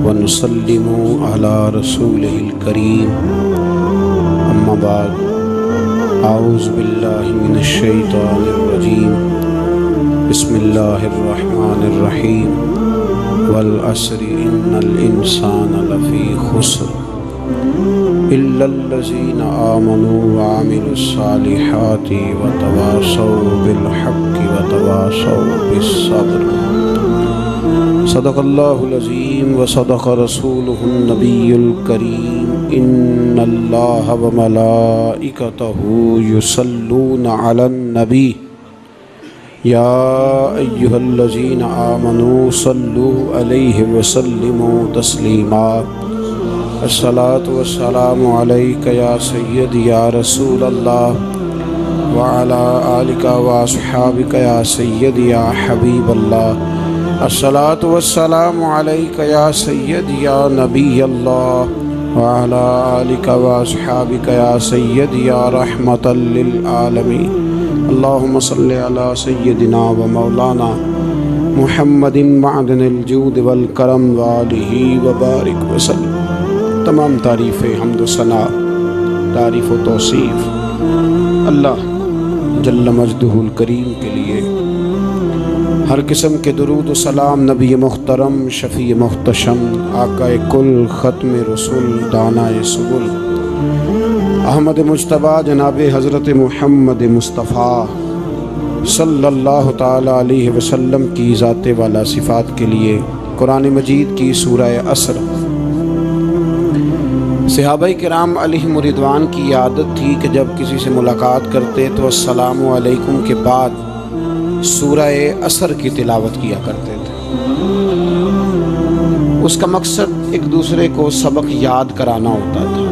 ونسلم على رسوله الكريم أما بعد أعوذ بالله من الشيطان الرجيم بسم الله الرحمن الرحيم والعصر إن الإنسان لفي خسر إلا الذين آمنوا وعملوا الصالحات وتواصوا بالحق وتواصوا بالصبر صدق الله العظيم وصدق رسوله النبي الكريم إن الله وملائكته يصلون على النبي يا أيها الذين آمنوا صلوا عليه وسلموا تسليما الصلاة والسلام عليك يا سيدي يا رسول الله وعلى آلك وأصحابك يا سيدي يا حبيب الله الصلاة والسلام عليك يا سيدي يا نبي الله وعلى آلك وأصحابك يا سيدي يا رحمة للعالمين اللهم صل على سيدنا ومولانا محمد معدن الجود والکرم وآلہ وبارک وسلم۔ تمام تعریفیں حمد و ثنا، تعریف و توصیف اللہ جل مجدہ الکریم کے لیے، ہر قسم کے درود و سلام نبی محترم، شفیع محتشم، آقا کل، ختم رسول، دانا سبل، احمد مجتبیٰ جناب حضرت محمد مصطفیٰ صلی اللہ تعالی علیہ وسلم کی ذات والا صفات کے لیے قرآن مجید کی سورہ عصر۔ صحابہ کرام علیہم رضوان کی عادت تھی کہ جب کسی سے ملاقات کرتے تو السلام علیکم کے بعد سورہ عصر کی تلاوت کیا کرتے تھے۔ اس کا مقصد ایک دوسرے کو سبق یاد کرانا ہوتا تھا،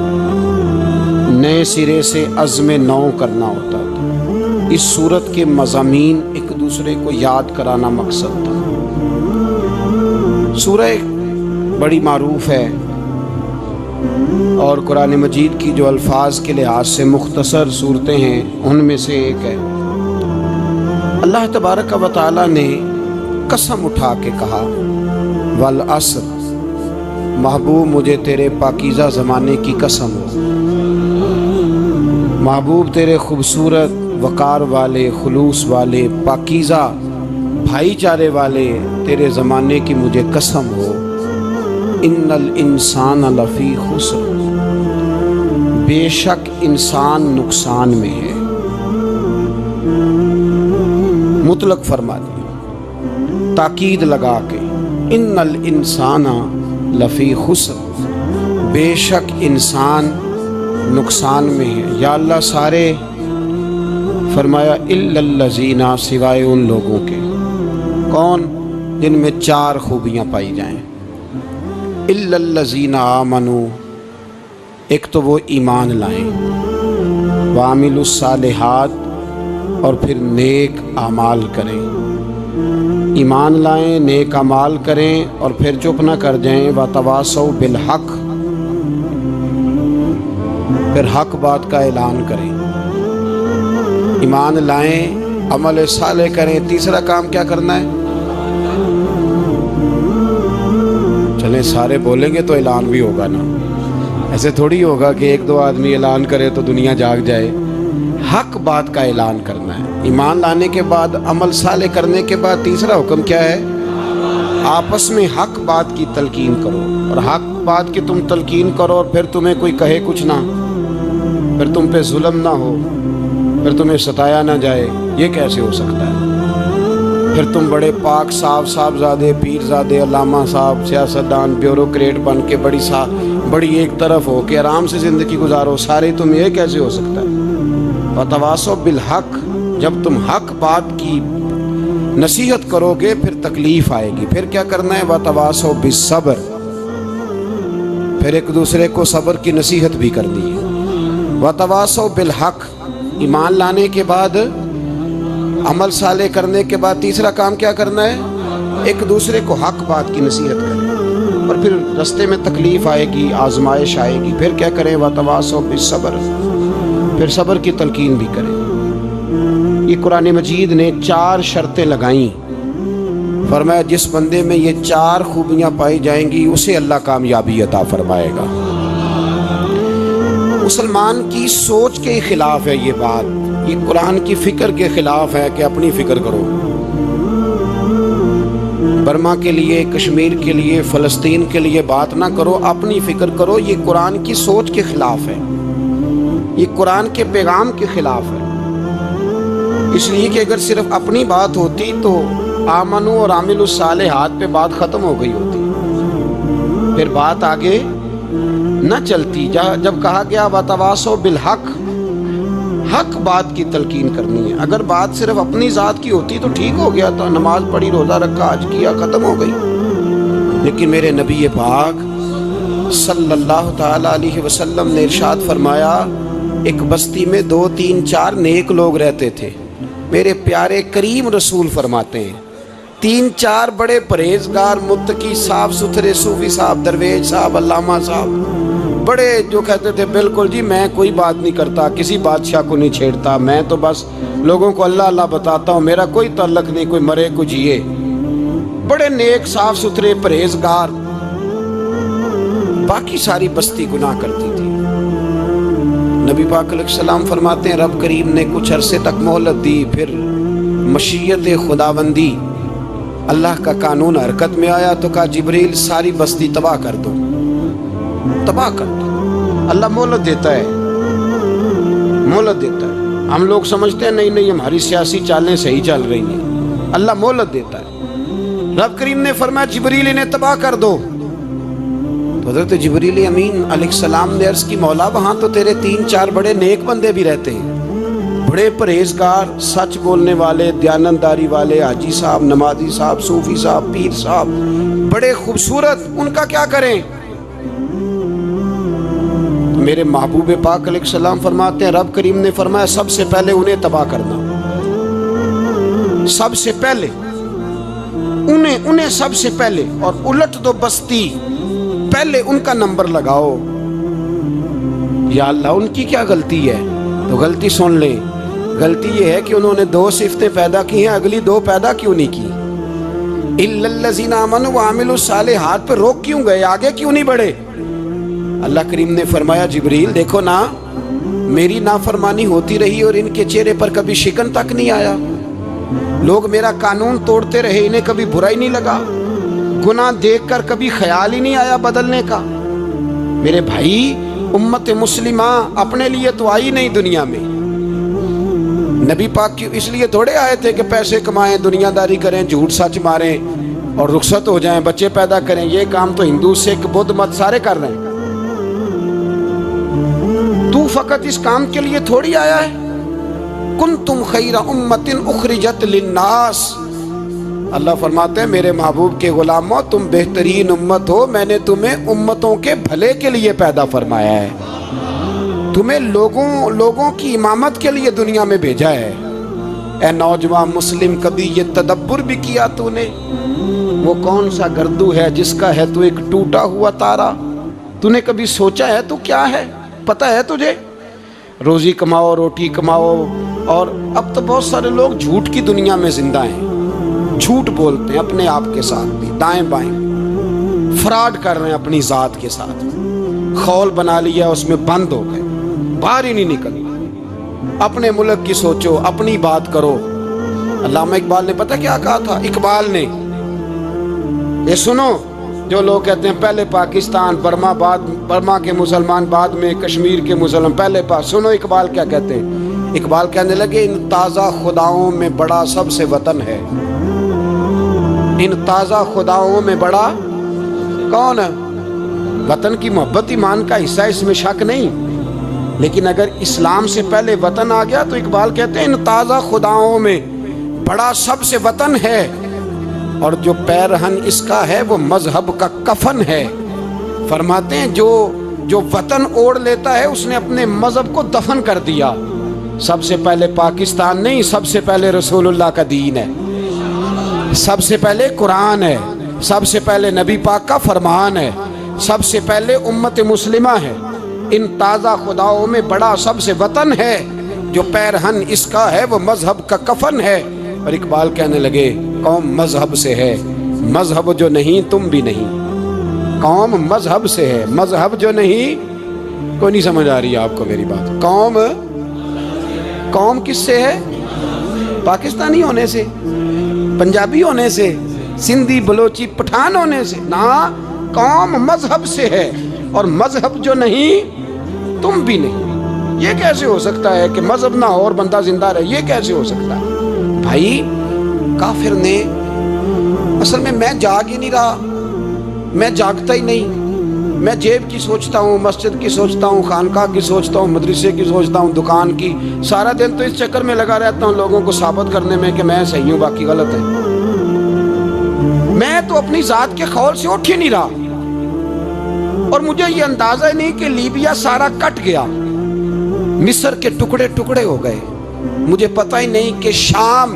نئے سرے سے عزم نو کرنا ہوتا تھا۔ اس صورت کے مضامین ایک دوسرے کو یاد کرانا مقصد تھا۔ سورہ بڑی معروف ہے اور قرآن مجید کی جو الفاظ کے لحاظ سے مختصر صورتیں ہیں ان میں سے ایک ہے۔ اللہ تبارک و تعالی نے قسم اٹھا کے کہا والعصر، محبوب مجھے تیرے پاکیزہ زمانے کی قسم ہو، محبوب تیرے خوبصورت وقار والے، خلوص والے، پاکیزہ بھائی چارے والے تیرے زمانے کی مجھے قسم ہو، ان الانسان لفی خسر، بے شک انسان نقصان میں ہے۔ مطلق فرما دیا، تاکید لگا کے، ان الانسان لفی خسر، بے شک انسان نقصان میں ہے۔ یا اللہ سارے، فرمایا الا الذین، سوائے ان لوگوں کے، کون؟ جن میں چار خوبیاں پائی جائیں۔ الا الذین آمنوا، ایک تو وہ ایمان لائیں، وعملوا الصالحات، اور پھر نیک اعمال کریں۔ ایمان لائیں، نیک اعمال کریں، اور پھر چپ نہ کر جائیں، وتواصوا بالحق، پھر حق بات کا اعلان کریں۔ ایمان لائیں، عمل صالح کریں، تیسرا کام کیا کرنا ہے؟ چلیں سارے بولیں گے تو اعلان بھی ہوگا نا، ایسے تھوڑی ہوگا کہ ایک دو آدمی اعلان کرے تو دنیا جاگ جائے۔ حق بات کا اعلان کرنا ہے۔ ایمان لانے کے بعد، عمل صالح کرنے کے بعد تیسرا حکم کیا ہے؟ آپس میں حق بات کی تلقین کرو، اور حق بات کی تم تلقین کرو اور پھر تمہیں کوئی کہے کچھ نہ، پھر تم پہ ظلم نہ ہو، پھر تمہیں ستایا نہ جائے، یہ کیسے ہو سکتا ہے؟ پھر تم بڑے پاک صاحبزادے، پیرزادے، علامہ صاحب، سیاستدان، بیوروکریٹ بن کے بڑی ایک طرف ہو کے آرام سے زندگی گزارو سارے، تم یہ کیسے ہو سکتا ہے؟ وتواصوا بالحق، جب تم حق بات کی نصیحت کرو گے پھر تکلیف آئے گی، پھر کیا کرنا ہے؟ وتواصوا بالصبر، پھر ایک دوسرے کو صبر کی نصیحت بھی کرنی ہے۔ وتواصوا بالحق، ایمان لانے کے بعد، عمل صالح کرنے کے بعد تیسرا کام کیا کرنا ہے؟ ایک دوسرے کو حق بات کی نصیحت کریں، اور پھر رستے میں تکلیف آئے گی، آزمائش آئے گی، پھر کیا کریں؟ وتواصوا بالصبر، پھر صبر کی تلقین بھی کریں۔ یہ قرآن مجید نے 4 شرطیں لگائیں، فرمایا جس بندے میں یہ 4 خوبیاں پائی جائیں گی اسے اللہ کامیابی عطا فرمائے گا۔ مسلمان کی سوچ کے خلاف ہے یہ بات، یہ قرآن کی فکر کے خلاف ہے کہ اپنی فکر کرو۔ برما کے لیے، کشمیر کے لیے، فلسطین کے لیے بات نہ کرو، اپنی فکر کرو۔ یہ قرآن کی سوچ کے خلاف ہے، یہ قرآن کے پیغام کے خلاف ہے۔ اس لیے کہ اگر صرف اپنی بات ہوتی تو آمنو اور عامل الصالحات پہ بات ختم ہو گئی ہوتی، پھر بات آگے نہ چلتی۔ جب کہا گیا وتواصوا بالحق، حق بات کی تلقین کرنی ہے۔ اگر بات صرف اپنی ذات کی ہوتی تو ٹھیک ہو گیا تھا، نماز پڑھی، روزہ رکھا، حج کیا، ختم ہو گئی۔ لیکن میرے نبی پاک صلی اللہ تعالی علیہ وسلم نے ارشاد فرمایا ایک بستی میں 2 3 4 نیک لوگ رہتے تھے۔ میرے پیارے کریم رسول فرماتے ہیں 3 4 بڑے پرہیزگار، متقی، صاف ستھرے صوفی صاحب، درویش صاحب، علامہ صاحب، بڑے جو کہتے تھے بالکل جی میں کوئی بات نہیں کرتا، کسی بادشاہ کو نہیں چھیڑتا، میں تو بس لوگوں کو اللہ اللہ بتاتا ہوں، میرا کوئی تعلق نہیں، کوئی مرے کوئی جیے۔ بڑے نیک، صاف ستھرے، پرہیزگار۔ باقی ساری بستی گناہ کرتی تھی۔ نبی پاک علیہ السلام فرماتے ہیں رب کریم نے کچھ عرصے تک مہلت دی، پھر مشیت خداوندی، اللہ کا قانون حرکت میں آیا تو کہا جبریل ساری بستی تباہ کر دو، تباہ کر دو۔ اللہ مہلت دیتا ہے، مہلت دیتا ہے۔ ہم لوگ سمجھتے ہیں نہیں ہماری سیاسی چالیں صحیح چل رہی ہیں، اللہ مہلت دیتا ہے۔ رب کریم نے فرمایا جبریل انہیں تباہ کر دو۔ تو حضرت جبریل امین علیہ السلام نے عرض کی مولا وہاں تو تیرے 3 4 بڑے نیک بندے بھی رہتے ہیں، بڑے پرہیزگار، سچ بولنے والے، دیانتداری والے، حاجی صاحب، نمازی صاحب، صوفی صاحب، پیر صاحب، بڑے خوبصورت، ان کا کیا کریں؟ میرے محبوب پاک علیہ السلام فرماتے ہیں رب کریم نے فرمایا سب سے پہلے انہیں تباہ کرنا، سب سے پہلے انہیں سب سے پہلے، اور الٹ دو بستی، پہلے ان کا نمبر لگاؤ۔ یا اللہ ان کی کیا غلطی ہے؟ تو غلطی سن لیں، غلطی یہ ہے کہ انہوں نے 2 صفتیں پیدا کی ہیں، اگلی 2 پیدا کیوں نہیں کی؟ الا الذین آمنوا وعملوا الصالحات پہ روک کیوں گئے؟ آگے کیوں نہیں بڑھے؟ اللہ کریم نے فرمایا جبریل دیکھو نا، میری نافرمانی ہوتی رہی اور ان کے چہرے پر کبھی شکن تک نہیں آیا، لوگ میرا قانون توڑتے رہے، انہیں کبھی برا ہی نہیں لگا، گناہ دیکھ کر کبھی خیال ہی نہیں آیا بدلنے کا۔ میرے بھائی امت مسلمہ اپنے لیے تو آئی نہیں دنیا میں، نبی پاک کی اس لیے تھوڑے آئے تھے کہ پیسے کمائیں، دنیا داری کریں، جھوٹ سچ ماریں اور رخصت ہو جائیں، بچے پیدا کریں۔ یہ کام تو ہندو، سکھ، بدھ مت سارے کر رہے ہیں، تو فقط اس کام کے لیے تھوڑی آیا ہے۔ کنتم خیر امت اخرجت للناس، اللہ فرماتے ہیں میرے محبوب کے غلاموں تم بہترین امت ہو، میں نے تمہیں امتوں کے بھلے کے لیے پیدا فرمایا ہے، تمہیں لوگوں کی امامت کے لیے دنیا میں بھیجا ہے۔ اے نوجوان مسلم کبھی یہ تدبر بھی کیا تو نے؟ وہ کون سا گردو ہے جس کا ہے تو ایک ٹوٹا ہوا تارا؟ تو نے کبھی سوچا ہے تو کیا ہے؟ پتہ ہے تجھے؟ روزی کماؤ، روٹی کماؤ، اور اب تو بہت سارے لوگ جھوٹ کی دنیا میں زندہ ہیں، جھوٹ بولتے ہیں اپنے آپ کے ساتھ بھی، دائیں بائیں فراڈ کر رہے ہیں اپنی ذات کے ساتھ، خول بنا لیا اس میں بند ہو گئے، باہر ہی نہیں نکلنا۔ اپنے ملک کی سوچو، اپنی بات کرو۔ علامہ اقبال نے پتہ کیا کہا تھا؟ اقبال نے، یہ سنو جو لوگ کہتے ہیں پہلے پاکستان، برما کے مسلمان بعد میں کشمیر کے مسلمان پہلے سنو اقبال کیا کہتے ہیں۔ اقبال کہنے لگے ان تازہ خداؤں میں بڑا سب سے وطن ہے، ان تازہ خداؤں میں بڑا کون ہے؟ وطن کی محبت ایمان کا حصہ، اس میں شک نہیں، لیکن اگر اسلام سے پہلے وطن آ گیا تو اقبال کہتے ہیں ان تازہ خداؤں میں بڑا سب سے وطن ہے، اور جو پیرہن اس کا ہے وہ مذہب کا کفن ہے۔ فرماتے ہیں جو وطن اوڑھ لیتا ہے اس نے اپنے مذہب کو دفن کر دیا۔ سب سے پہلے پاکستان نہیں، سب سے پہلے رسول اللہ کا دین ہے، سب سے پہلے قرآن ہے، سب سے پہلے نبی پاک کا فرمان ہے، سب سے پہلے امت مسلمہ ہے۔ ان تازہ خداؤں میں بڑا سب سے وطن ہے، جو پیرہن اس کا ہے وہ مذہب کا کفن ہے۔ اور اقبال کہنے لگے قوم مذہب سے ہے، مذہب جو نہیں تم بھی نہیں۔ قوم مذہب سے ہے، مذہب جو نہیں، کوئی نہیں سمجھ آ رہی ہے آپ کو میری بات؟ قوم کس سے ہے؟ پاکستانی ہونے سے، پنجابی ہونے سے، سندھی بلوچی پٹھان ہونے سے؟ نہ، قوم مذہب سے ہے، اور مذہب جو نہیں تم بھی نہیں۔ یہ کیسے ہو سکتا ہے کہ مذہب نہ ہو اور بندہ زندہ رہے؟ یہ کیسے ہو سکتا ہے بھائی؟ کافر نے اصل میں جاگ ہی نہیں رہا، میں جاگتا ہی نہیں، میں جیب کی سوچتا ہوں، مسجد کی سوچتا ہوں، خانقاہ کی سوچتا ہوں، مدرسے کی سوچتا ہوں، دکان کی، سارا دن تو اس چکر میں لگا رہتا ہوں لوگوں کو ثابت کرنے میں کہ میں صحیح ہوں باقی غلط ہے۔ میں تو اپنی ذات کے خول سے اٹھ ہی نہیں رہا، اور مجھے یہ اندازہ ہی نہیں کہ لیبیا سارا کٹ گیا، مصر کے ٹکڑے ٹکڑے ہو گئے، مجھے پتہ ہی نہیں کہ شام،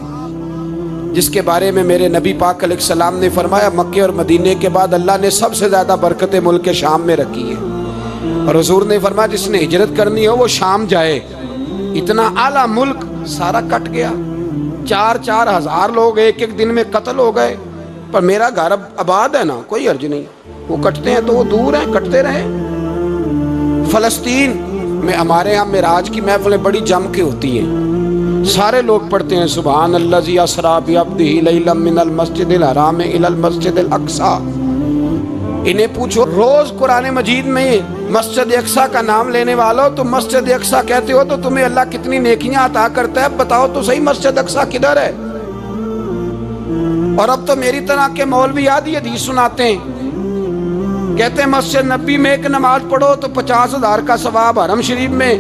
جس کے بارے میں میرے نبی پاک علیہ السلام نے فرمایا مکے اور مدینے کے بعد اللہ نے سب سے زیادہ برکتیں ملک شام میں رکھی ہے، اور حضور نے فرمایا جس نے ہجرت کرنی ہو وہ شام جائے۔ اتنا اعلیٰ ملک سارا کٹ گیا، 4,000 ہزار لوگ ایک ایک دن میں قتل ہو گئے، پر میرا گھر اب آباد ہے نا، کوئی حرج نہیں، وہ کٹتے ہیں تو وہ دور ہیں، کٹتے رہے۔ فلسطین میں ہمارے ہاں معراج کی محفلیں بڑی جم کے ہوتی ہیں، سارے لوگ پڑھتے ہیں سبحان الذی اسری بعبدہ لیلا من المسجد الحرام الی المسجد الاقصی۔ انہیں پوچھو روز قرآن مجید میں مسجد اقصی کا نام لینے والوں، تم مسجد اقصی کہتے ہو تو تمہیں اللہ کتنی نیکیاں عطا کرتا ہے، بتاؤ تو صحیح مسجد اقصی کدھر ہے؟ اور اب تو میری طرح کے مولوی آدھی حدیث سناتے ہیں، کہتے ہیں مسجد نبی میں ایک نماز پڑھو تو 50,000 کا ثواب، حرم شریف میں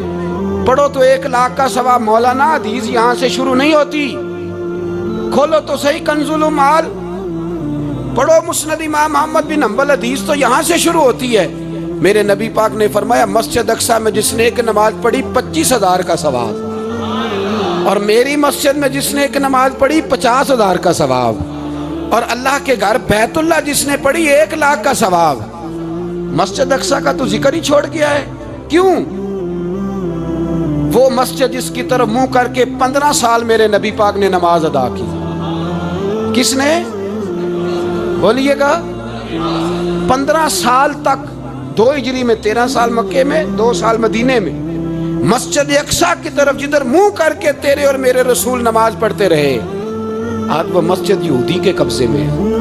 پڑھو تو 1,00,000 کا ثواب۔ مولانا حدیث یہاں سے شروع نہیں ہوتی، کھولو تو صحیح کنز المال، پڑھو مسند امام احمد بن حنبل، حدیث تو یہاں سے شروع ہوتی ہے۔ میرے نبی پاک نے فرمایا مسجد اقصی میں جس نے ایک نماز پڑھی 25,000 کا ثواب، اور میری مسجد میں جس نے ایک نماز پڑھی 50,000 کا ثواب، اور اللہ کے گھر بیت اللہ جس نے پڑھی 1,00,000 کا ثواب۔ مسجد اقصی کا تو ذکر ہی چھوڑ گیا ہے، کیوں؟ وہ مسجد جس کی طرف منہ کر کے 15 سال میرے نبی پاک نے نماز ادا کی، کس نے؟ بولیے گا 15 سال تک، 2 ہجری میں 13 سال مکے میں، 2 سال مدینے میں، مسجد اقصی کی طرف جدھر منہ کر کے تیرے اور میرے رسول نماز پڑھتے رہے۔ آج وہ مسجد یہودی کے قبضے میں ہے،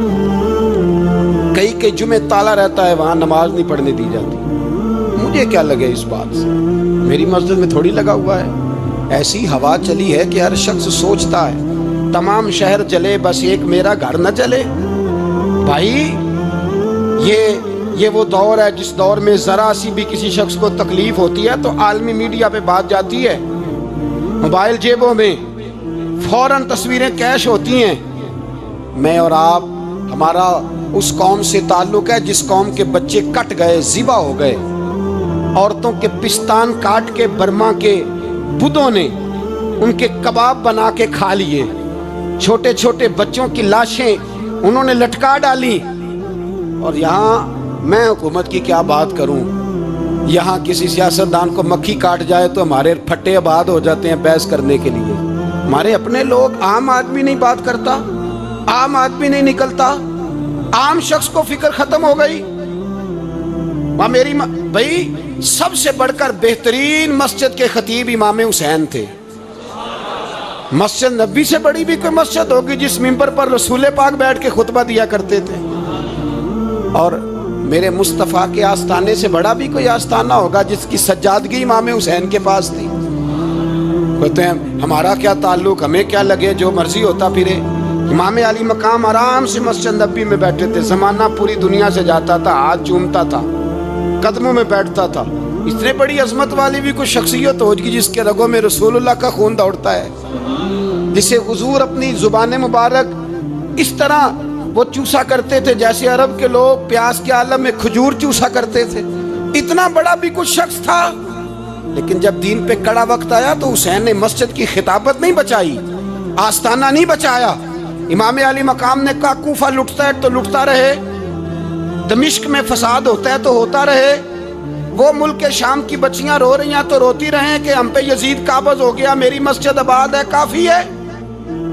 کئی جمعے تالا رہتا ہے، وہاں نماز نہیں پڑھنے دی جاتی۔ مجھے کیا لگے اس بات سے؟ میری مسجد میں تھوڑی لگا ہوا ہے۔ ایسی ہوا چلی ہے کہ ہر شخص سوچتا ہے تمام شہر جلے بس ایک میرا گھر نہ جلے۔ بھائی یہ وہ دور ہے جس دور میں ذرا سی بھی کسی شخص کو تکلیف ہوتی ہے تو عالمی میڈیا پہ بات جاتی ہے، موبائل جیبوں میں فوراً تصویریں کیش ہوتی ہیں۔ میں اور آپ، ہمارا اس قوم سے تعلق ہے جس قوم کے بچے کٹ گئے، ذبح ہو گئے، عورتوں کے پستان کاٹ کے برما کے بدھوں نے ان کے کباب بنا کے کھا لیے، چھوٹے چھوٹے بچوں کی لاشیں انہوں نے لٹکا ڈالی۔ اور یہاں میں حکومت کی کیا بات کروں، یہاں کسی سیاستدان کو مکھی کاٹ جائے تو ہمارے پھٹے آباد ہو جاتے ہیں بحث کرنے کے لیے۔ ہمارے اپنے لوگ، عام آدمی نہیں بات کرتا، عام آدمی نہیں نکلتا، عام شخص کو فکر ختم ہو گئی۔ بھائی سب سے بڑھ کر بہترین مسجد کے خطیب امام حسین تھے۔ مسجد نبی سے بڑی بھی کوئی مسجد ہوگی جس ممبر پر رسول پاک بیٹھ کے خطبہ دیا کرتے تھے؟ اور میرے مصطفیٰ کے آستانے سے بڑا بھی کوئی آستانہ ہوگا جس کی سجادگی امام حسین کے پاس تھی؟ کہتے ہیں ہمارا کیا تعلق، ہمیں کیا لگے، جو مرضی ہوتا پھرے۔ امام علی مقام آرام سے مسجد نبی میں بیٹھے تھے، زمانہ پوری دنیا سے جاتا تھا، ہاتھ چومتا تھا، قدموں میں بیٹھتا تھا۔ اتنے بڑی عظمت والی بھی کوئی شخصیت ہوگی جس کے رگوں میں رسول اللہ کا خون دوڑتا ہے، جسے حضور اپنی زبان مبارک اس طرح وہ چوسا کرتے تھے جیسے عرب کے لوگ پیاس کے عالم میں کھجور چوسا کرتے تھے۔ اتنا بڑا بھی کچھ شخص تھا، لیکن جب دین پہ کڑا وقت آیا تو حسین نے مسجد کی خطابت نہیں بچائی، آستانہ نہیں بچایا۔ امام علی مقام نے کہا کوفہ لٹتا ہے تو لٹتا رہے، دمشق میں فساد ہوتا ہے تو ہوتا رہے، وہ ملک شام کی بچیاں رو رہی ہیں تو روتی رہیں کہ ہم پہ یزید قابض ہو گیا، میری مسجد آباد ہے، کافی ہے۔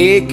1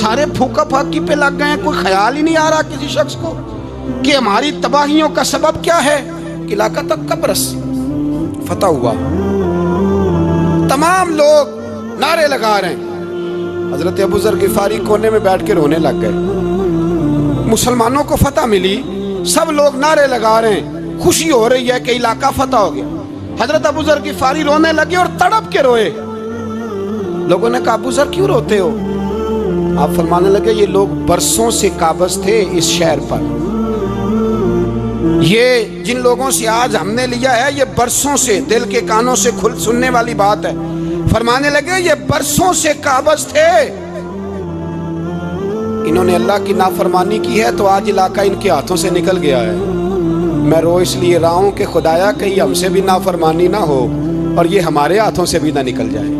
سارے پھوکا پھاکی پہ لگ گئے ہیں، کوئی خیال ہی نہیں آ رہا کسی شخص کو کہ ہماری تباہیوں کا سبب کیا ہے؟ کہ علاقہ تک قبرص فتح ہوا، تمام لوگ نعرے لگا رہے ہیں۔ حضرت ابو ذر غفاری کونے میں بیٹھ کے رونے لگ گئے۔ مسلمانوں کو فتح ملی، سب لوگ نعرے لگا رہے ہیں، خوشی ہو رہی ہے کہ علاقہ فتح ہو گیا۔ حضرت ابو ذر غفاری رونے لگے اور تڑپ کے روئے۔ لوگوں نے کہا ابو ذر کیوں روتے ہو؟ آپ فرمانے لگے یہ لوگ برسوں سے قابض تھے اس شہر پر، یہ جن لوگوں سے آج ہم نے لیا ہے یہ برسوں سے، دل کے کانوں سے کھل سننے والی بات ہے، فرمانے لگے یہ برسوں سے قابض تھے، انہوں نے اللہ کی نافرمانی کی ہے تو آج علاقہ ان کے ہاتھوں سے نکل گیا ہے۔ میں رو اس لیے رہا ہوں کہ خدایا کہیں ہم سے بھی نافرمانی نہ ہو اور یہ ہمارے ہاتھوں سے بھی نہ نکل جائے۔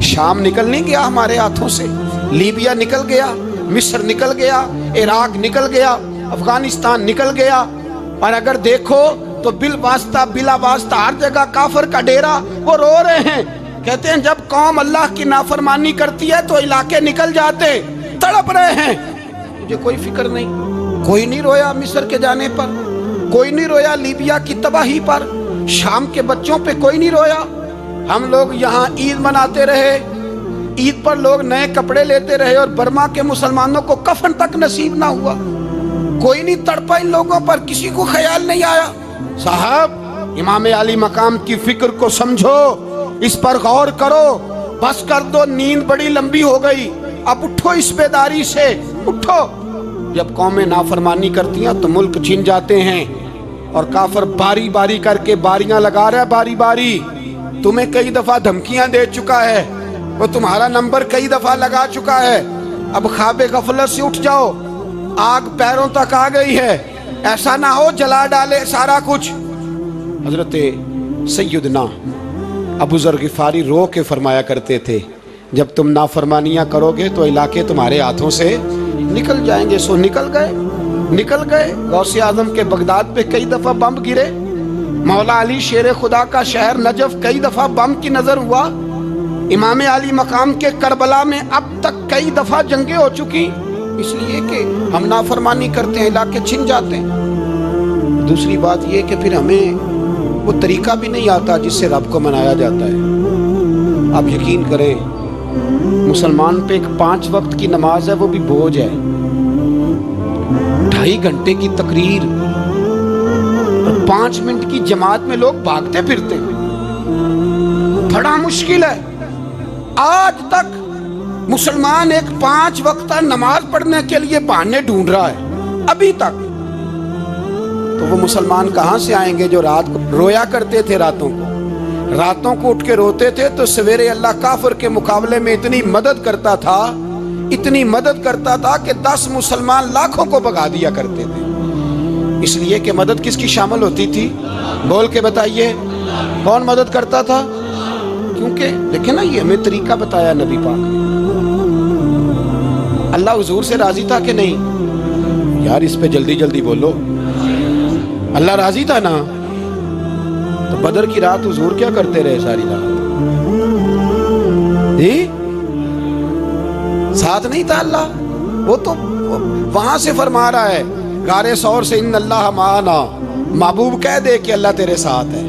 شام نکل نہیں گیا ہمارے ہاتھوں سے، لیبیا نکل گیا، مصر نکل گیا، عراق نکل گیا، افغانستان نکل گیا، اور اگر دیکھو تو بالواسطہ بلا واسطہ ہر جگہ کافر کا ڈیرا، وہ رو رہے ہیں، کہتے ہیں جب قوم اللہ کی نافرمانی کرتی ہے تو علاقے نکل جاتے، تڑپ رہے ہیں۔ مجھے کوئی فکر نہیں، کوئی نہیں رویا مصر کے جانے پر، کوئی نہیں رویا لیبیا کی تباہی پر، شام کے بچوں پہ کوئی نہیں رویا۔ ہم لوگ یہاں عید مناتے رہے، عید پر لوگ نئے کپڑے لیتے رہے اور برما کے مسلمانوں کو کفن تک نصیب نہ ہوا، کوئی نہیں تڑپا ان لوگوں پر، کسی کو خیال نہیں آیا۔ صاحب امام علی مقام کی فکر کو سمجھو، اس پر غور کرو، بس کر دو، نیند بڑی لمبی ہو گئی، اب اٹھو اس بیداری سے، اٹھو۔ جب قومیں نافرمانی کرتی ہیں تو ملک چھن جاتے ہیں، اور کافر باری باری کر کے باریاں لگا رہا ہے، باری باری تمہیں کئی دفعہ دھمکیاں دے چکا ہے، وہ تمہارا نمبر کئی دفعہ لگا چکا ہے، اب خواب غفلت سے اٹھ جاؤ، آگ پیروں تک آ گئی ہے، ایسا نہ ہو جلا ڈالے سارا کچھ۔ حضرت سیدنا ابو ذر غفاری رو کے فرمایا کرتے تھے جب تم نافرمانیاں کرو گے تو علاقے تمہارے ہاتھوں سے نکل جائیں گے۔ سو نکل گئے۔ غوث اعظم کے بغداد پہ کئی دفعہ بم گرے، مولا علی شیر خدا کا شہر نجف کئی دفعہ بم کی نظر ہوا، امام علی مقام کے کربلا میں اب تک کئی دفعہ جنگیں ہو چکی، اس لیے کہ ہم نافرمانی کرتے ہیں، علاقے چھن جاتے ہیں۔ دوسری بات یہ کہ پھر ہمیں وہ طریقہ بھی نہیں آتا جس سے رب کو منایا جاتا ہے۔ آپ یقین کریں مسلمان پہ ایک 5 وقت کی نماز ہے، وہ بھی بوجھ ہے، 2.5 گھنٹے کی تقریر اور 5 منٹ کی جماعت میں لوگ بھاگتے پھرتے ہیں، بڑا مشکل ہے۔ آج تک مسلمان ایک 5 وقتہ نماز پڑھنے کے لیے بہانے ڈھونڈ رہا ہے ابھی تک، تو وہ مسلمان کہاں سے آئیں گے جو رات کو رویا کرتے تھے، راتوں کو اٹھ کے روتے تھے تو سویرے اللہ کافر کے مقابلے میں اتنی مدد کرتا تھا کہ 10 مسلمان لاکھوں کو بھگا دیا کرتے تھے، اس لیے کہ مدد کس کی شامل ہوتی تھی؟ بول کے بتائیے کون مدد کرتا تھا؟ کیونکہ دیکھیں نا یہ ہمیں طریقہ بتایا نبی پاک نے۔ اللہ حضور سے راضی تھا کہ نہیں؟ یار اس پہ جلدی جلدی بولو، اللہ راضی تھا نا؟ تو بدر کی رات حضور کیا کرتے رہے ساری رات؟ ساتھ نہیں تھا اللہ؟ وہ تو وہاں سے فرما رہا ہے غار ثور سے، ان اللہ معنا، محبوب کہہ دے کہ اللہ تیرے ساتھ ہے۔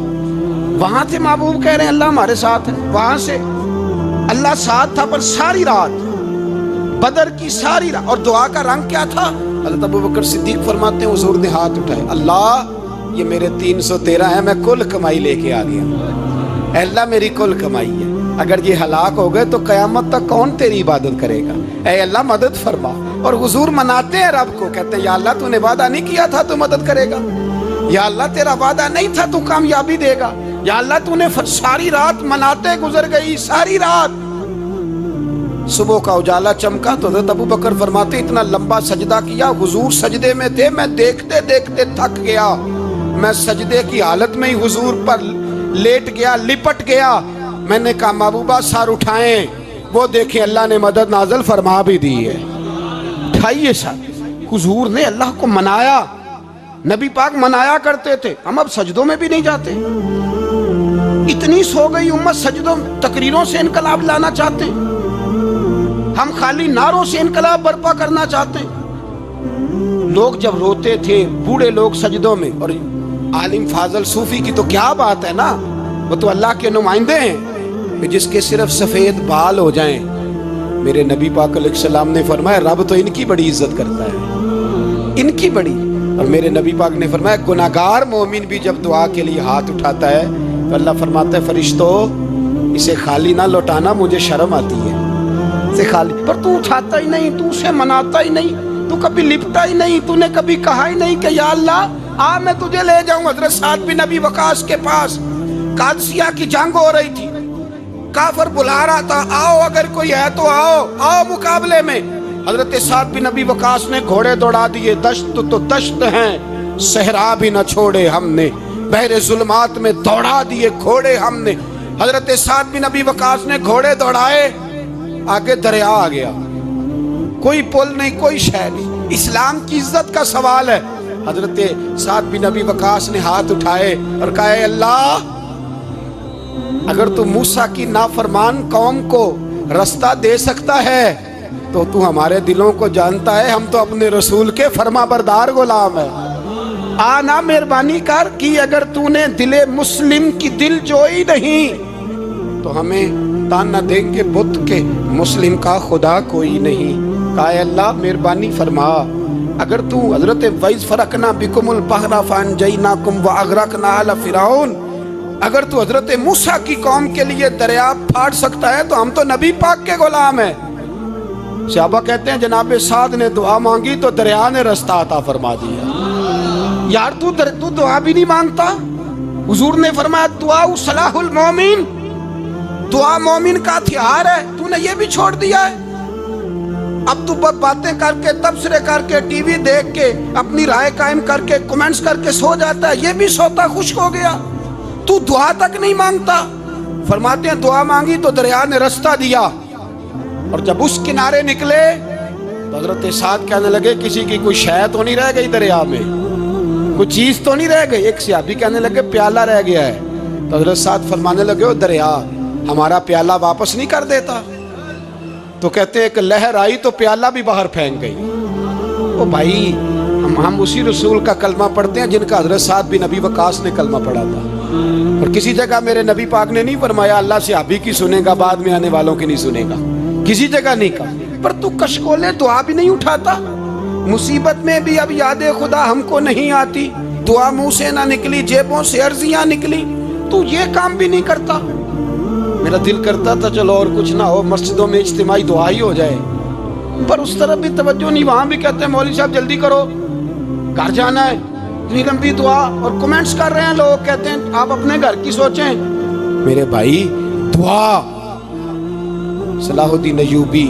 وہاں تھے محبوب کہہ رہے ہیں اللہ ہمارے ساتھ ہے، وہاں سے اللہ ساتھ تھا، پر ساری رات بدر کی ساری رات۔ اور دعا کا رنگ کیا تھا؟ حضرت ابوبکر صدیق فرماتے ہیں حضور نے ہاتھ اٹھائے، اللہ یہ میرے 313 ہیں، میں کل کمائی لے کے آ گیا، اے اللہ میری کل کمائی ہے، اگر یہ ہلاک ہو گئے تو قیامت تک کون تیری عبادت کرے گا، اے اللہ مدد فرما۔ اور حضور مناتے ہیں رب کو، کہتے ہیں یا اللہ تو نے وعدہ نہیں کیا تھا تو مدد کرے گا، یا اللہ تیرا وعدہ نہیں تھا تو کامیابی دے گا، یا اللہ تو نے ساری رات مناتے گزر گئی، ساری رات۔ صبح کا اجالا چمکا تو حضرت ابوبکر فرماتے اتنا لمبا سجدہ کیا، حضور سجدے میں تھے، میں دیکھتے دیکھتے تھک گیا، میں سجدے کی حالت میں ہی حضور پر لیٹ گیا، لپٹ گیا۔ میں نے کہا محبوبہ سر اٹھائیں، وہ دیکھیں اللہ نے مدد نازل فرما بھی دی ہے، اٹھائیے سر۔ حضور نے اللہ کو منایا، نبی پاک منایا کرتے تھے، ہم اب سجدوں میں بھی نہیں جاتے، اتنی سو گئی امت، سجدوں تقریروں سے انقلاب لانا چاہتے ہیں۔ ہم خالی نعروں سے انقلاب برپا کرنا چاہتے ہیں؟ لوگ جب روتے تھے بوڑھے لوگ سجدوں میں، اور عالم فاضل صوفی کی تو کیا بات ہے نا، وہ تو اللہ کے نمائندے ہیں کہ جس کے صرف سفید بال ہو جائیں، میرے نبی پاک علیہ السلام نے فرمایا رب تو ان کی بڑی عزت کرتا ہے، ان کی بڑی۔ اور میرے نبی پاک نے فرمایا گناہگار مومن بھی جب دعا کے لیے ہاتھ اٹھاتا ہے تو اللہ فرماتا ہے فرشتوں اسے خالی نہ لوٹانا، مجھے شرم آتی ہے اسے خالی۔ پر تو اٹھاتا ہی نہیں، تو اسے مناتا ہی نہیں، تو کبھی لپٹا ہی نہیں، تو نے کبھی کہا ہی نہیں کہ یا اللہ آ میں تجھے لے جاؤں حضرت سعد بن ابی وقاص کے پاس۔ قادسیہ کی جنگ ہو رہی تھی، کافر بلا رہا تھا آؤ اگر کوئی ہے تو آؤ، آؤ مقابلے میں۔ حضرت سعد بن ابی وقاص نے گھوڑے دوڑا دیے، دشت تو دشت ہیں صحرا بھی نہ چھوڑے ہم نے، بحر ظلمات میں دوڑا دیے گھوڑے ہم نے۔ حضرت سعد بن ابی وقاص نے گھوڑے دوڑائے، آگے دریا آ گیا، کوئی پل نہیں، کوئی شے نہیں، اسلام کی عزت کا سوال ہے۔ حضرت سعد بن ابی وقاص نے ہاتھ اٹھائے اور کہا اے اللہ اگر تو موسیٰ کی نافرمان قوم کو رستہ دے سکتا ہے تو تو ہمارے دلوں کو جانتا ہے، ہم تو اپنے رسول کے فرما بردار غلام ہیں۔ آنا مہربانی کر کی اگر تو نے دل مسلم کی دل جوئی نہیں تو ہمیں تانا دیں گے بت کے مسلم کا خدا کوئی نہیں۔ کہا اے اللہ مہربانی فرما اگر تو حضرت وَإِذْ فَرَقْنَا بِكُمُ الْبَحْرَ فَأَنْجَيْنَاكُمْ وَأَغْرَقْنَا آلَ فِرْعَوْنَ، اگر تو حضرت موسیٰ کی قوم کے لیے دریا پھاڑ سکتا ہے تو ہم تو نبی پاک کے غلام ہیں۔ صحابہ کہتے ہیں جناب سعد نے دعا مانگی تو دریا نے رستہ عطا فرما دیا۔ یار تو دعا بھی نہیں مانگتا؟ حضور نے فرمایا دعا صلاح المومن، دعا مومن کا ہتھیار ہے، تو نے یہ بھی چھوڑ دیا ہے۔ اب تو باتیں کر کے تبصرے کر کے ٹی وی دیکھ کے اپنی رائے قائم کر کے کمنٹس کر کے سو جاتا ہے، یہ بھی سوتا خشک ہو گیا، تو دعا تک نہیں مانگتا۔ فرماتے ہیں دعا مانگی تو دریا نے رستہ دیا، اور جب اس کنارے نکلے تو حضرت سعد کہنے لگے کسی کی کوئی شے تو نہیں رہ گئی دریا میں، کوئی چیز تو نہیں رہ گئی۔ ایک صحابی کہنے لگے پیالہ رہ گیا ہے، تو حضرت سعد فرمانے لگے او دریا ہمارا پیالہ واپس نہیں کر دیتا؟ تو کہتے ہیں کہ لہر آئی تو پیالہ بھی باہر پھینک گئی۔ او بھائی ہم اسی رسول کا کلمہ پڑھتے ہیں جن کا حضرت سعد بن ابی وقاص نے کلمہ پڑھا تھا، اور کسی جگہ میرے نبی پاک نے نہیں فرمایا اللہ صحابی کی سنے گا بعد میں آنے والوں کی نہیں سنے گا، کسی جگہ نہیں کہا۔ پر تو کشکولے دعا بھی نہیں اٹھاتا، مصیبت میں بھی اب یاد خدا ہم کو نہیں آتی، دعا منہ سے نہ نکلی جیبوں سے عرضیاں نکلی، تو یہ کام بھی نہیں کرتا۔ میرا دل کرتا تھا چلو اور کچھ نہ ہو مسجدوں میں اجتماعی دعا ہی ہو جائے، پر اس طرف بھی توجہ نہیں، وہاں بھی کہتے ہیں مولوی صاحب جلدی کرو گھر جانا ہے، اتنی لمبی دعا، اور کمنٹس کر رہے ہیں لوگ کہتے ہیں آپ اپنے گھر کی سوچیں۔ میرے بھائی دعا، صلاح الدین ایوبی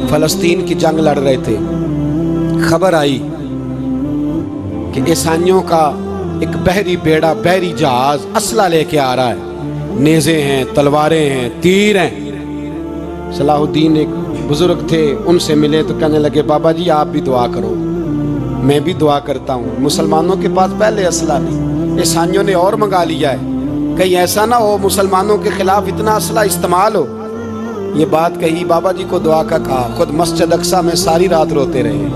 فلسطین کی جنگ لڑ رہے تھے، خبر آئی کہ عیسائیوں کا ایک بحری بیڑا بحری جہاز اسلحہ لے کے آ رہا ہے، نیزے ہیں تلواریں ہیں تیر ہیں۔ صلاح الدین ایک بزرگ تھے ان سے ملے تو کہنے لگے بابا جی آپ بھی دعا کرو، میں بھی دعا کرتا ہوں، مسلمانوں کے پاس پہلے اسلحہ نہیں، عیسائیوں نے اور منگا لیا ہے، کہیں ایسا نہ ہو مسلمانوں کے خلاف اتنا اسلحہ استعمال ہو۔ یہ بات کہی، بابا جی کو دعا کا کہا، خود مسجد اقصیٰ میں ساری رات روتے رہے۔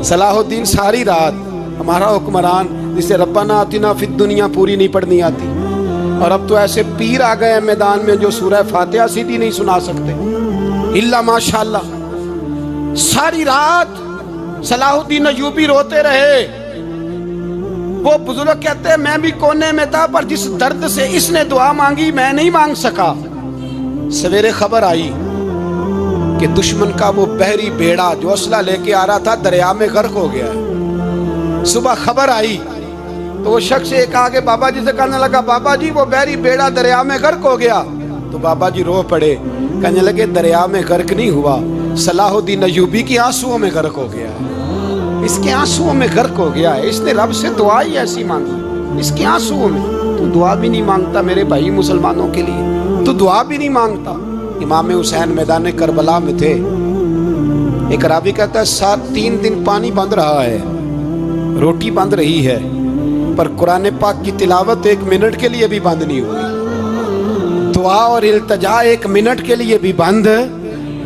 صلاح الدین ساری رات، ہمارا حکمران جسے ربنا آتنا فی الدنیا پوری نہیں پڑھنی آتی، اور اب تو ایسے پیر آ گئے ہیں میدان میں جو سورہ فاتحہ سیدھی نہیں سنا سکتے الا ماشاءاللہ۔ ساری رات صلاح الدین ایوبی روتے رہے۔ وہ بزرگ کہتے ہیں میں بھی کونے میں تھا، پر جس درد سے اس نے دعا مانگی میں نہیں مانگ سکا۔ سویرے خبر آئی کہ دشمن کا وہ بحری بیڑا جو اسلحہ لے کے آ رہا تھا دریا میں غرق ہو گیا ہے۔ صبح خبر آئی تو وہ شخص ایک آگے بابا جی سے کہنے لگا بابا جی وہ بحری بیڑا دریا میں غرق ہو گیا، تو بابا جی رو پڑے، کہنے لگے دریا میں غرق نہیں ہوا، صلاح الدین ایوبی کی آنسوؤں میں غرق ہو گیا ہے، اس کے آنسوؤں میں غرق ہو گیا ہے، اس نے رب سے دعا ہی ایسی مانگی اس کے آنسوؤں میں۔ تو دعا بھی نہیں مانگتا میرے بھائی مسلمانوں کے لیے، تو دعا بھی نہیں مانگتا۔ امام حسین میدان کربلا میں تھے، ایک راوی کہتا ہے 3 دن پانی بند رہا ہے، روٹی بند رہی ہے، پر قرآن پاک کی تلاوت 1 منٹ کے لیے بھی بند نہیں ہوئی، دعا اور التجا 1 منٹ کے لیے بھی بند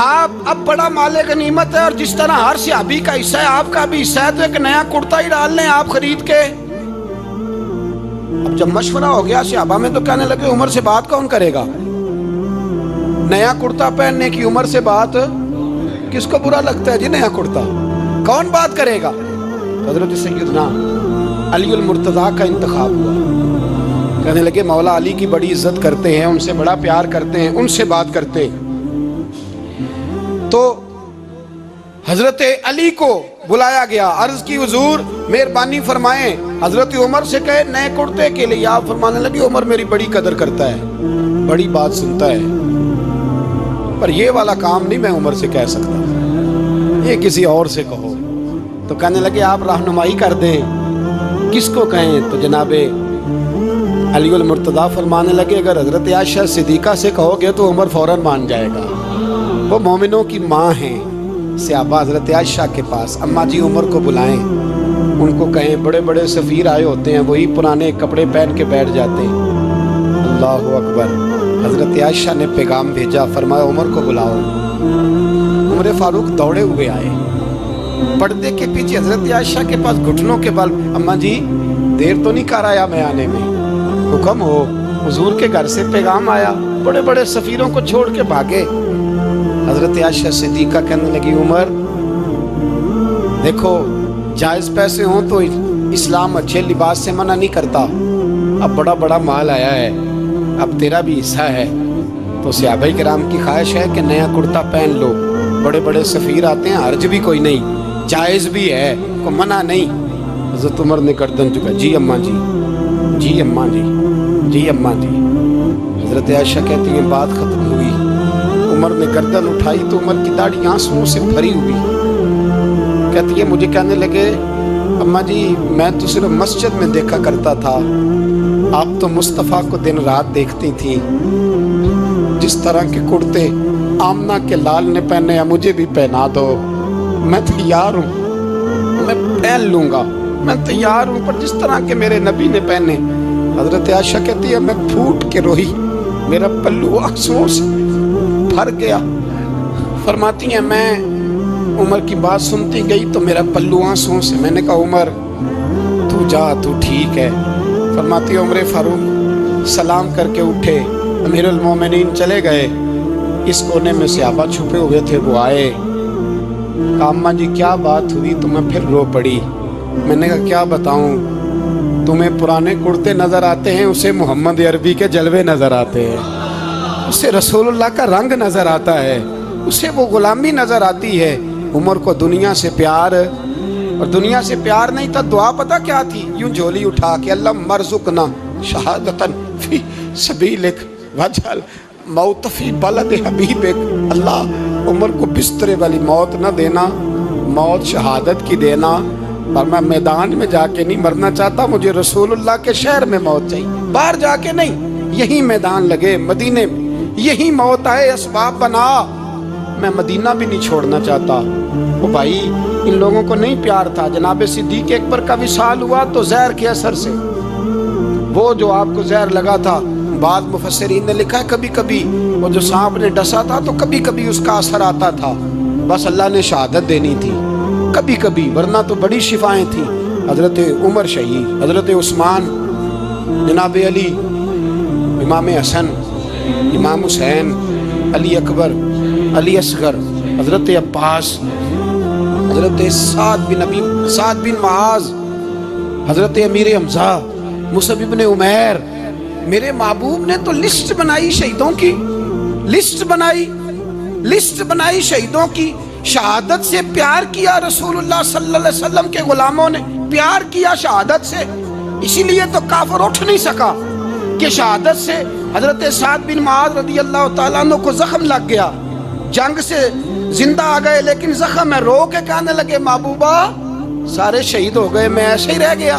آپ اب بڑا مال غنیمت ہے اور جس طرح ہر صحابی کا حصہ ہے آپ کا بھی حصہ ہے، تو ایک نیا کرتا ہی ڈال لیں آپ خرید کے۔ اب جب مشورہ ہو گیا صحابہ میں تو کہنے لگے عمر سے بات کون کرے گا؟ نیا کرتا پہننے کی عمر سے بات کس کو برا لگتا ہے جی؟ نیا کرتا کون بات کرے گا؟ حضرت سیدنا علی المرتضیٰ کا انتخاب ہوا۔ کہنے لگے مولا علی کی بڑی عزت کرتے ہیں، ان سے بڑا پیار کرتے ہیں، ان سے بات کرتے ہیں۔ تو حضرت علی کو بلایا گیا، عرض کی حضور مہربانی فرمائیں حضرت عمر سے کہے نئے کرتے کے لیے۔ آپ فرمانے لگے عمر میری بڑی قدر کرتا ہے، بڑی بات سنتا ہے، پر یہ والا کام نہیں میں عمر سے کہہ سکتا، یہ کسی اور سے کہو۔ تو کہنے لگے آپ رہنمائی کر دیں کس کو کہیں؟ تو جناب علی المرتضیٰ فرمانے لگے اگر حضرت عائشہ صدیقہ سے کہو گے تو عمر فوراً مان جائے گا، وہ مومنوں کی ماں ہیں۔ صحابہ حضرت عائشہ کے پاس اماں جی عمر کو بلائیں، ان کو کہیں بڑے بڑے سفیر آئے ہوتے ہیں، وہی پرانے کپڑے پہن کے بیٹھ جاتے ہیں۔ اللہ اکبر۔ حضرت عائشہ نے پیغام بھیجا، فرمایا عمر کو بلاؤ۔ عمر فاروق دوڑے ہوئے آئے، پردے کے پیچھے حضرت عائشہ کے پاس گھٹنوں کے بل، اماں جی دیر تو نہیں کر آیا میں آنے میں؟ حکم ہو، حضور کے گھر سے پیغام آیا، بڑے بڑے سفیروں کو چھوڑ کے بھاگے۔ حضرت عائشہ صدیقہ کہنے لگی عمر دیکھو جائز پیسے ہوں تو اسلام اچھے لباس سے منع نہیں کرتا، اب بڑا بڑا مال آیا ہے، اب تیرا بھی حصہ ہے، تو صحابہ کرام کی خواہش ہے کہ نیا کرتا پہن لو، بڑے بڑے سفیر آتے ہیں، حرج بھی کوئی نہیں، جائز بھی ہے، کو منع نہیں۔ حضرت عمر نے گردن جھکا، جی اماں جی، جی اماں جی، جی اماں جی۔ حضرت عائشہ کہتی ہیں بات ختم ہوئی، عمر نے گردن اٹھائی تو عمر کی داڑھی آنسوؤں سے بھری ہوئی، کہتی ہے مجھے کہنے لگے اماں جی میں تو صرف مسجد میں دیکھا کرتا تھا، آپ تو مصطفیٰ کو دن رات دیکھتی تھی، جس طرح کے کرتے آمنہ کے لال نے پہنے ہیں مجھے بھی پہنا دو، میں تیار ہوں، میں پہن لوں گا، میں تیار ہوں، پر جس طرح کے میرے نبی نے پہنے۔ حضرت عائشہ کہتی ہے میں پھوٹ کے روئی، میرا پلو آنسوؤں سے بھر گیا۔ فرماتی ہیں میں عمر کی بات سنتی گئی تو میرا پلو آنسوؤں سے، میں نے کہا عمر تو جا، تو ٹھیک ہے۔ فرماتی عمر فاروق سلام کر کے اٹھے، امیر المومنین چلے گئے، اس کونے میں صحابہ چھپے ہوئے تھے، وہ آئے، کہا اماں جی کیا بات ہوئی؟ تو میں پھر رو پڑی۔ میں نے کہا کیا بتاؤں، تمہیں پرانے کرتے نظر آتے ہیں، اسے محمد عربی کے جلوے نظر آتے ہیں، اسے رسول اللہ کا رنگ نظر آتا ہے، اسے وہ غلامی نظر آتی ہے۔ عمر کو دنیا سے پیار، اور دنیا سے پیار نہیں تھا، دعا پتہ کیا تھی؟ یوں جھولی اٹھا کے اللہ مرزقنا شہادتن فی سبیلک وجعل موت فی بلد حبیبک، اللہ عمر کو بسترے والی موت نہ دینا، موت شہادت کی دینا، پر میں میدان میں جا کے نہیں مرنا چاہتا، مجھے رسول اللہ کے شہر میں موت چاہیے، باہر جا کے نہیں، یہی میدان لگے مدینے میں، یہی موت آئے، اسباب بنا، میں مدینہ بھی نہیں چھوڑنا چاہتا۔ وہ بھائی ان لوگوں کو نہیں پیار تھا، جناب صدیق اکبر کا وصال ہوا تو زہر کے اثر سے، وہ جو آپ کو زہر لگا تھا، بعض مفسرین نے لکھا ہے کبھی کبھی وہ جو سانپ نے ڈسا تھا تو کبھی کبھی اس کا اثر آتا تھا، بس اللہ نے شہادت دینی تھی کبھی کبھی، ورنہ تو بڑی شفائیں تھیں۔ حضرت عمر شہید، حضرت عثمان، جناب علی، امام حسن، امام حسین، علی اکبر، علی اصغر، حضرت عباس، حضرت سعد بن معاذ، حضرت امیر حمزہ، مصعب بن عمیر، میرے محبوب نے تو لسٹ بنائی شہیدوں کی، لسٹ بنائی شہیدوں کی، شہادت سے پیار کیا رسول اللہ صلی اللہ علیہ وسلم کے غلاموں نے، پیار کیا شہادت سے، اسی لیے تو کافر اٹھ نہیں سکا کہ شہادت سے حضرت سعد بن معاذ رضی اللہ تعالیٰ عنہ کو زخم لگ گیا، جنگ سے زندہ آ گئے لیکن زخم ہے، رو کے کہنے لگے محبوبہ سارے شہید ہو گئے، میں ایسے ہی رہ گیا۔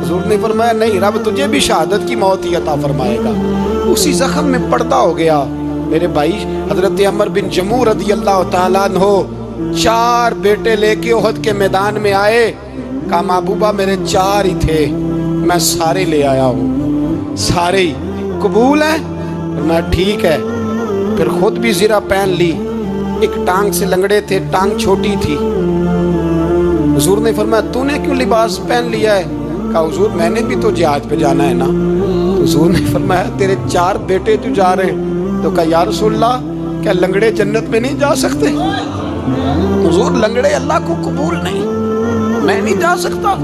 حضور نے فرمایا نہیں، رب تجھے بھی شہادت کی موت ہی عطا فرمائے گا، اسی زخم میں پردہ ہو گیا۔ میرے بھائی حضرت عمر بن جموح رضی اللہ تعالیٰ عنہ 4 بیٹے لے کے احد کے میدان میں آئے، کہا محبوبہ میرے 4 ہی تھے، میں سارے لے آیا ہوں، سارے ہی قبول ہیں؟ میں ٹھیک ہے، پھر خود بھی زرہ پہن لی، ایک ٹانگ سے لنگڑے تھے, ٹانگ چھوٹی تھی. حضور نے فرمایا تو نے کیوں لباس پہن لیا ہے؟ کہا حضور میں نے بھی تو جہاد پہ جانا ہے نا. حضور نے فرمایا تیرے 4 بیٹے جو جا رہے ہیں. تو کہا یا رسول اللہ کیا لنگڑے جنت میں نہیں جا سکتے؟ حضور لنگڑے اللہ کو قبول نہیں, میں نہیں جا سکتا.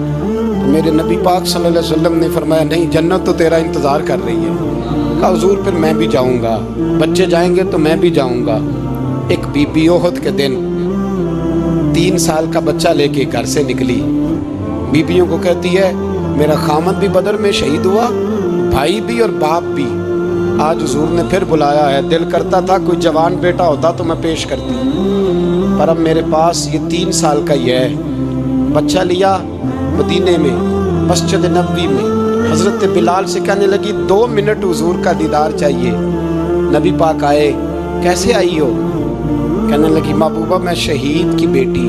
میرے نبی پاک صلی اللہ علیہ وسلم نے فرمایا نہیں, جنت تو تیرا انتظار کر رہی ہے. کہا حضور پھر میں بھی جاؤں گا, بچے جائیں گے تو میں بھی جاؤں گا. ایک بی بی احد کے دن 3 سال کا بچہ لے کے گھر سے نکلی. بیبیوں کو کہتی ہے میرا خامد بھی بدر میں شہید ہوا, بھائی بھی اور باپ بھی. آج حضور نے پھر بلایا ہے. دل کرتا تھا کوئی جوان بیٹا ہوتا تو میں پیش کرتی, پر اب میرے پاس یہ 3 سال کا ہی ہے. بچہ لیا مدینے میں مسجد نبوی میں. حضرت بلال سے کہنے لگی 2 منٹ حضور کا دیدار چاہیے. نبی پاک آئے, کیسے آئی ہو؟ کہنے لگی محبوبہ میں شہید کی بیٹی,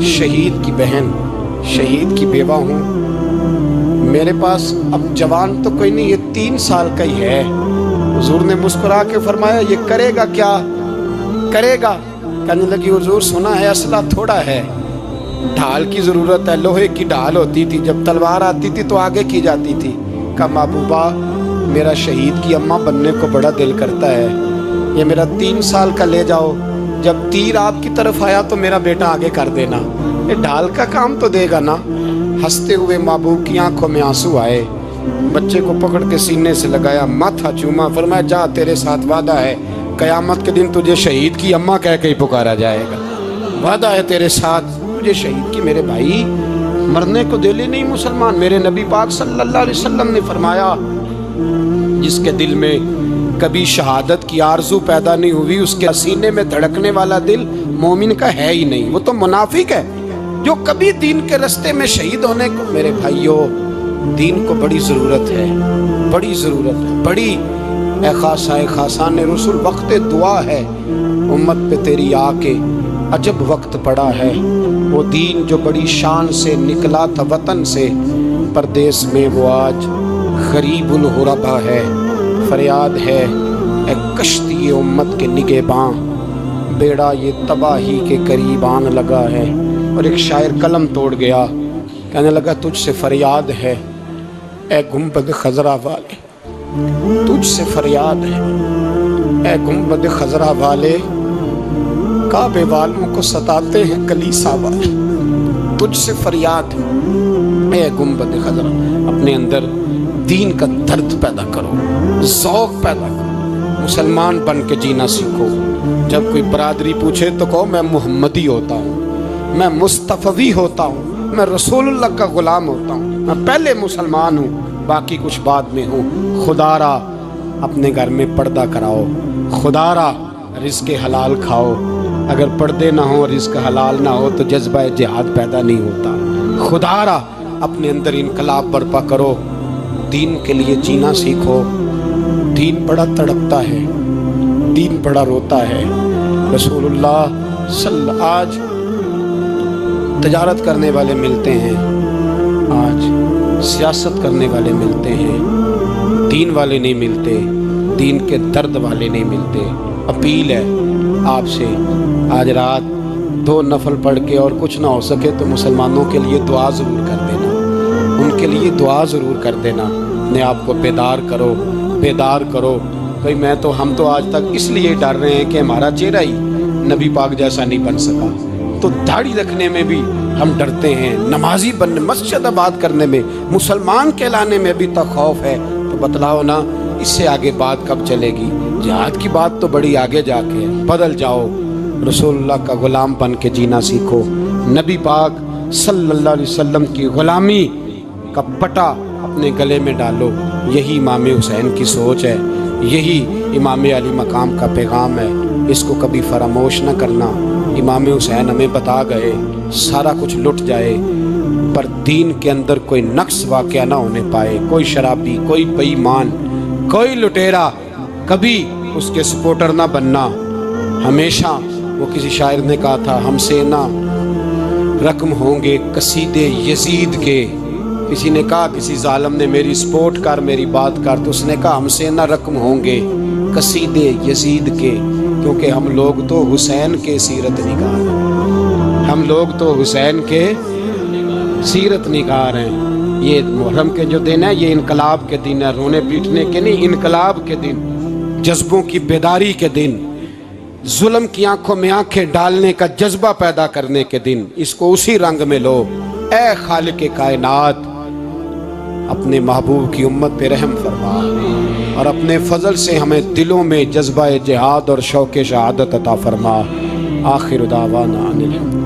شہید کی بہن, شہید کی بیوہ ہوں. میرے پاس اب جوان تو کوئی نہیں, یہ 3 سال کا ہی ہے. حضور نے مسکرا کے فرمایا یہ کرے گا کیا کرے گا؟ کہنے لگی حضور سنا ہے اسلحہ تھوڑا ہے, ڈھال کی ضرورت ہے. لوہے کی ڈھال ہوتی تھی, جب تلوار آتی تھی تو آگے کی جاتی تھی. کہا محبوبہ میرا شہید کی اماں بننے کو بڑا دل کرتا ہے, یہ میرا 3 سال کا لے جاؤ, جب تیر آپ کی طرف آیا تو میرا بیٹا آگے کر دینا, یہ ڈھال کا کام تو دے گا نا. ہنستے ہوئے محبوب کی آنکھوں میں آنسو آئے. بچے کو پکڑ کے سینے سے لگایا, ماتھا چوما, فرمایا جا تیرے ساتھ وعدہ ہے قیامت کے دن تجھے شہید کی اماں کہہ کے ہی پکارا جائے گا. وعدہ ہے تیرے ساتھ تجھے شہید کی. میرے بھائی مرنے کو دل ہی نہیں مسلمان. میرے نبی پاک صلی اللہ علیہ وسلم نے فرمایا جس کے دل میں کبھی شہادت کی آرزو پیدا نہیں ہوئی, اس کے سینے میں دھڑکنے والا دل مومن کا ہے ہی نہیں, وہ تو منافق ہے. جو کبھی دین کے رستے میں شہید ہونے کو, میرے بھائیوں دین کو بڑی ضرورت ہے, بڑی ضرورت ہے, بڑی. اے خاصائے خاصان رسول وقت دعا ہے, امت پہ تیری آ کے عجب وقت پڑا ہے. وہ دین جو بڑی شان سے نکلا تھا وطن سے, پردیس میں وہ آج غریب الغربا ہے. فریاد ہے اے کشتی امت کے نگہباں, بیڑا یہ تباہی کے قریب آن لگا ہے. اور ایک شاعر قلم توڑ گیا, کہنے لگا تجھ سے فریاد ہے اے گنبد خضرا والے, تجھ سے فریاد ہے اے گنبد خضرا والے, کعبے والوں کو ستاتے ہیں کلیسا والے. تجھ سے فریاد ہے اے گنبد خضرا. اپنے اندر دین کا درد پیدا کرو, ذوق پیدا کرو, مسلمان بن کے جینا سیکھو. جب کوئی برادری پوچھے تو کہو میں محمدی ہوتا ہوں, میں مصطفی ہوتا ہوں, میں رسول اللہ کا غلام ہوتا ہوں, میں پہلے مسلمان ہوں, باقی کچھ بعد میں ہوں. خدا را اپنے گھر میں پردہ کراؤ, خدا را رزق حلال کھاؤ. اگر پردے نہ ہوں, رزق حلال نہ ہو تو جذبہ جہاد پیدا نہیں ہوتا. خدا را اپنے اندر انقلاب برپا کرو, دین کے لیے جینا سیکھو. دین بڑا تڑپتا ہے, دین بڑا روتا ہے. رسول اللہ آج تجارت کرنے والے ملتے ہیں, آج سیاست کرنے والے ملتے ہیں, دین والے نہیں ملتے, دین کے درد والے نہیں ملتے. اپیل ہے آپ سے, آج رات 2 نفل پڑھ کے اور کچھ نہ ہو سکے تو مسلمانوں کے لیے دعا ضرور کر دینا, ان کے لیے دعا ضرور کر دینا. اپنے آپ کو بیدار کرو, بیدار کرو. بھئی ہم تو آج تک اس لیے ڈر رہے ہیں کہ ہمارا چہرہ ہی نبی پاک جیسا نہیں بن سکا, تو داڑھی رکھنے میں بھی ہم ڈرتے ہیں, نمازی بننے, مسجد آباد کرنے میں, مسلمان کہلانے میں بھی تک خوف ہے. تو بتلاؤ نا اس سے آگے بات کب چلے گی؟ جہاد کی بات تو بڑی آگے جا کے ہے. بدل جاؤ, رسول اللہ کا غلام بن کے جینا سیکھو. نبی پاک صلی اللہ علیہ وسلم کی غلامی کا پٹا اپنے گلے میں ڈالو. یہی امام حسین کی سوچ ہے, یہی امام علی مقام کا پیغام ہے. اس کو کبھی فراموش نہ کرنا. امام حسین ہمیں بتا گئے سارا کچھ لٹ جائے پر دین کے اندر کوئی نقص واقعہ نہ ہونے پائے. کوئی شرابی, کوئی بے ایمان, کوئی لٹیرا کبھی اس کے سپورٹر نہ بننا. ہمیشہ وہ کسی شاعر نے کہا تھا ہم سے نہ رقم ہوں گے قصیدے یزید کے. کسی نے کہا کسی ظالم نے میری سپورٹ کر, میری بات کر, تو اس نے کہا ہم سے نہ رقم ہوں گے قصیدے یزید کے. کیونکہ ہم لوگ تو حسین کے سیرت نگار ہیں، ہم لوگ تو حسین کے سیرت نگار ہیں۔ یہ محرم کے جو دن ہے یہ انقلاب کے دن ہے، رونے پیٹنے کے نہیں، انقلاب کے دن، جذبوں کی بیداری کے دن، ظلم کی آنکھوں میں آنکھیں ڈالنے کا جذبہ پیدا کرنے کے دن۔ اس کو اسی رنگ میں لو۔ اے خالق کائنات، اپنے محبوب کی امت پہ رحم فرما اور اپنے فضل سے ہمیں دلوں میں جذبہ جہاد اور شوق شہادت عطا فرما۔ آخر دعوانا ان الحمد